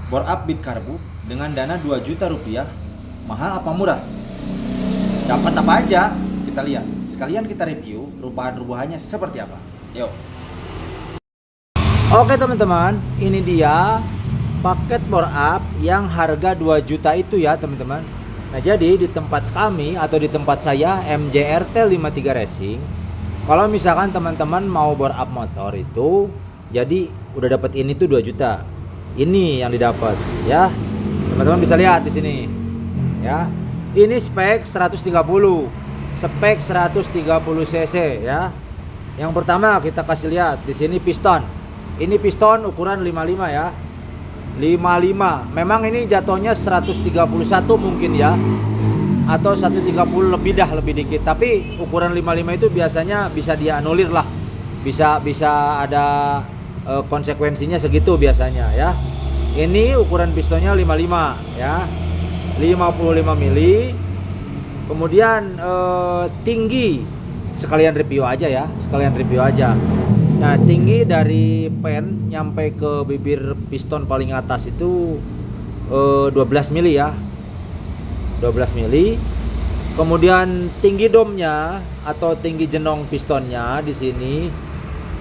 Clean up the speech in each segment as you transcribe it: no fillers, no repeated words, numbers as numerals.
Bore up bit karbu dengan dana 2 juta rupiah, mahal apa murah? Dapat apa aja? Kita lihat. Sekalian kita review rubahan-rubahannya seperti apa. Yuk. Oke teman-teman, ini dia paket bore up yang harga 2 juta itu ya teman-teman. Nah jadi di tempat kami atau di tempat saya MJRT 53 Racing, kalau misalkan teman-teman mau bore up motor itu, jadi udah dapat ini tuh 2 juta. Ini yang didapat ya. Teman-teman bisa lihat di sini. Ya. Ini spek 130. Spek 130 cc ya. Yang pertama kita kasih lihat di sini piston. Ini piston ukuran 55 ya. 55. Memang ini jatuhnya 131 mungkin ya. Atau 130 lebih dah, lebih dikit. Tapi ukuran 55 itu biasanya bisa dianulir lah. Bisa ada konsekuensinya segitu biasanya ya. Ini ukuran pistonnya 55 ya. 55 mili. Kemudian tinggi sekalian review aja ya, sekalian review aja. Nah, tinggi dari pen nyampe ke bibir piston paling atas itu 12 mili ya. 12 mili. Kemudian tinggi domnya atau tinggi jenong pistonnya di sini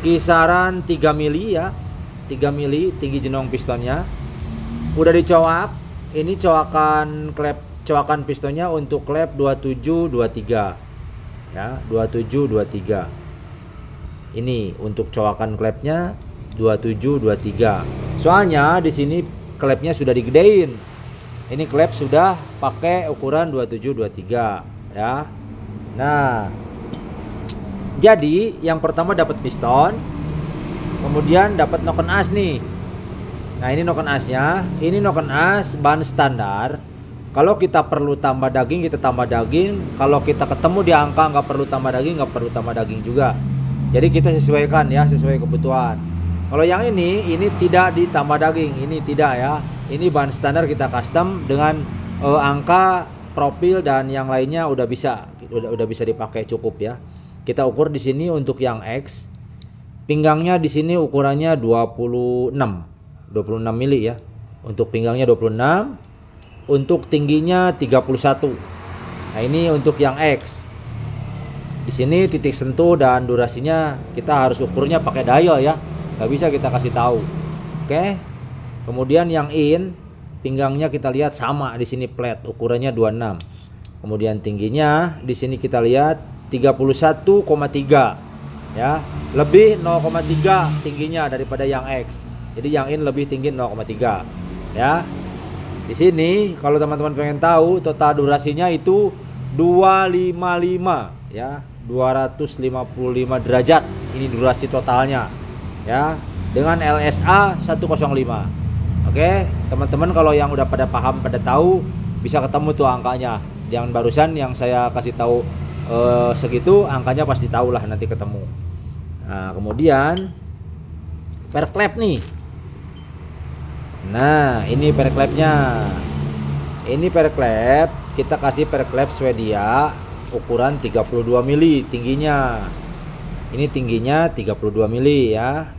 kisaran 3 mili ya. 3 mili tinggi jenong pistonnya. Udah dicoak. Ini coakan pistonnya untuk klep 2723. Ya, 2723. Ini untuk coakan klepnya 2723. Soalnya di sini klepnya sudah digedein. Ini klep sudah pakai ukuran 2723 ya. Nah, jadi yang pertama dapat piston, kemudian dapat noken as nih. Nah ini noken asnya, ini noken as ban standar. Kalau kita perlu tambah daging kita tambah daging. Kalau kita ketemu di angka nggak perlu tambah daging, nggak perlu tambah daging juga. Jadi kita sesuaikan ya, sesuai kebutuhan. Kalau yang ini tidak ditambah daging, ini tidak ya. Ini ban standar kita custom dengan angka, profil dan yang lainnya udah bisa dipakai cukup ya. Kita ukur di sini untuk yang X. Pinggangnya di sini ukurannya 26 mili ya. Untuk pinggangnya 26, untuk tingginya 31. Nah, ini untuk yang X. Di sini titik sentuh dan durasinya kita harus ukurnya pakai dial ya. Nggak bisa kita kasih tahu. Oke. Kemudian yang in, pinggangnya kita lihat sama di sini flat, ukurannya 26. Kemudian tingginya di sini kita lihat 31,3 ya, lebih 0,3 tingginya daripada yang X. Jadi yang in lebih tinggi 0,3 ya. Di sini kalau teman-teman pengen tahu total durasinya itu 255 ya, 255 derajat. Ini durasi totalnya ya, dengan LSA 105. Oke, teman-teman kalau yang udah pada paham, pada tahu, bisa ketemu tuh angkanya. Yang barusan yang saya kasih tahu segitu, angkanya pasti tahu lah nanti ketemu. Nah, kemudian per klep nih. Nah, ini per klepnya. Ini per klep, kita kasih per klep Swedia ukuran 32 mili tingginya. Ini tingginya 32 mili ya.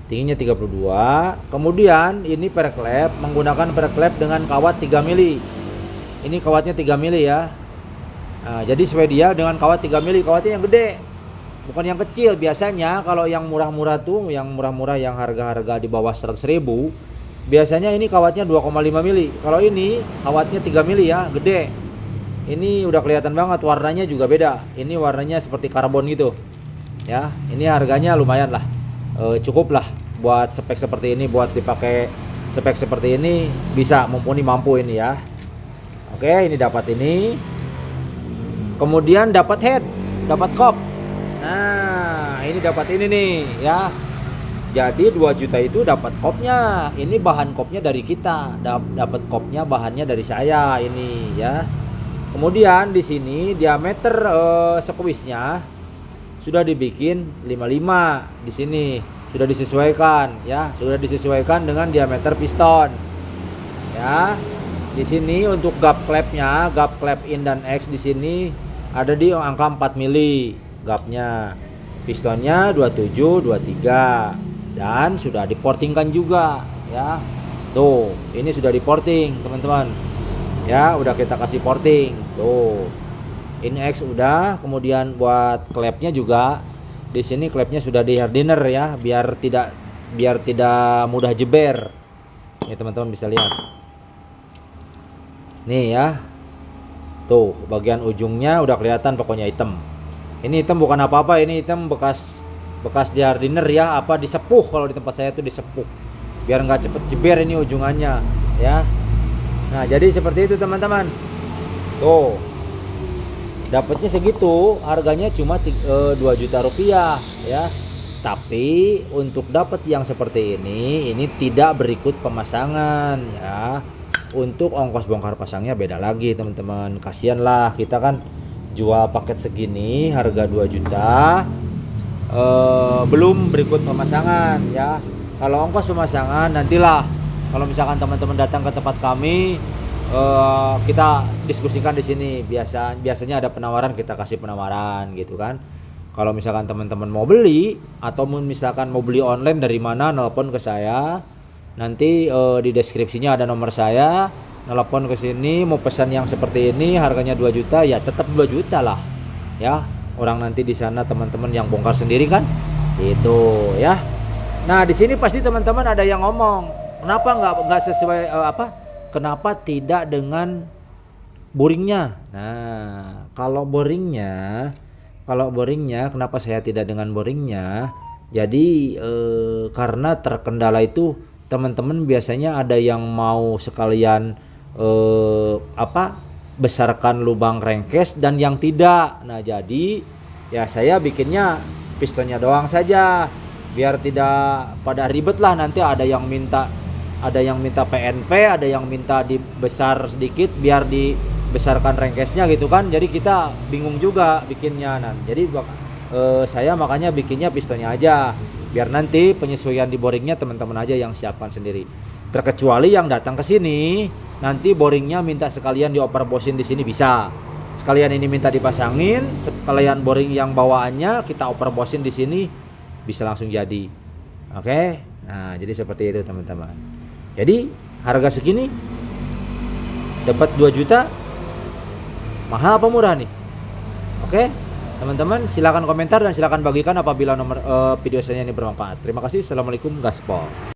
Tingginya 32. Kemudian ini per klep menggunakan per klep dengan kawat 3 mili. Ini kawatnya 3 mili ya. Nah, jadi Swedia dengan kawat 3 mili, kawatnya yang gede. Bukan yang kecil. Biasanya kalau yang murah-murah tuh, yang murah-murah yang harga-harga di bawah 100.000, biasanya ini kawatnya 2,5 mili. Kalau ini kawatnya 3 mili ya, gede. Ini udah kelihatan banget, warnanya juga beda. Ini warnanya seperti karbon gitu. Ya, ini harganya lumayan lah. Cukup lah buat spek seperti ini, buat dipakai spek seperti ini bisa mumpuni, mampu ini ya. Oke, ini dapat ini. Kemudian dapat head, dapat kop. Nah, ini dapat ini nih ya. Jadi 2 juta itu dapat kopnya. Ini bahan kopnya dari kita. Dapat kopnya, bahannya dari saya ini ya. Kemudian di sini diameter squeeze-nya sudah dibikin 55 di sini. Sudah disesuaikan ya, sudah disesuaikan dengan diameter piston. Ya. Di sini untuk gap klepnya, gap klep in dan X di sini ada di angka 4 mili gapnya. Pistonnya 27, 23 dan sudah diportingkan juga ya. Tuh, ini sudah di porting teman-teman. Ya, udah kita kasih porting. Tuh. Ini X udah, kemudian buat klepnya juga di sini klepnya sudah di hardener ya, biar tidak mudah jeber. Nih teman-teman bisa lihat. Nih ya. Tuh, bagian ujungnya udah kelihatan pokoknya hitam. Ini hitam bukan apa-apa, ini hitam bekas di hardener ya, apa disepuh, kalau di tempat saya tuh disepuh. Biar nggak cepet jeber ini ujungannya ya. Nah, jadi seperti itu teman-teman. Tuh. Dapatnya segitu, harganya cuma 2 juta rupiah ya. Tapi untuk dapat yang seperti ini tidak berikut pemasangan ya. Untuk ongkos bongkar pasangnya beda lagi teman-teman. Kasihan lah, kita kan jual paket segini harga 2 juta, belum berikut pemasangan ya. Kalau ongkos pemasangan nantilah, kalau misalkan teman-teman datang ke tempat kami, kita diskusikan di sini. Biasanya ada penawaran, kita kasih penawaran gitu kan. Kalau misalkan teman-teman mau beli atau misalkan mau beli online, dari mana, nelpon ke saya. Nanti di deskripsinya ada nomor saya. Nelpon ke sini, mau pesan yang seperti ini harganya 2 juta ya, tetap 2 juta lah ya. Orang nanti di sana teman-teman yang bongkar sendiri kan. Itu ya. Nah, di sini pasti teman-teman ada yang ngomong, kenapa nggak sesuai kenapa tidak dengan boringnya? Nah, kalau boringnya kenapa saya tidak dengan boringnya? Jadi karena terkendala itu teman-teman biasanya ada yang mau sekalian besarkan lubang rengkes dan yang tidak. Nah, jadi ya saya bikinnya pistonnya doang saja, biar tidak pada ribet lah. Nanti ada yang minta PNP, ada yang minta dibesar sedikit biar dibesarkan rengkesnya gitu kan. Jadi kita bingung juga bikinnya. Nah, jadi saya makanya bikinnya pistonnya aja, biar nanti penyesuaian di boringnya teman-teman aja yang siapkan sendiri. Terkecuali yang datang ke sini nanti boringnya minta sekalian dioper bosin di sini, bisa. Sekalian ini minta dipasangin, sekalian boring yang bawaannya kita oper bosin di sini, bisa langsung jadi. Oke. Nah, jadi seperti itu teman-teman. Jadi harga segini dapat 2 juta, mahal apa murah nih? Oke teman-teman, silakan komentar dan silakan bagikan apabila video saya ini bermanfaat. Terima kasih. Assalamualaikum, gaspol.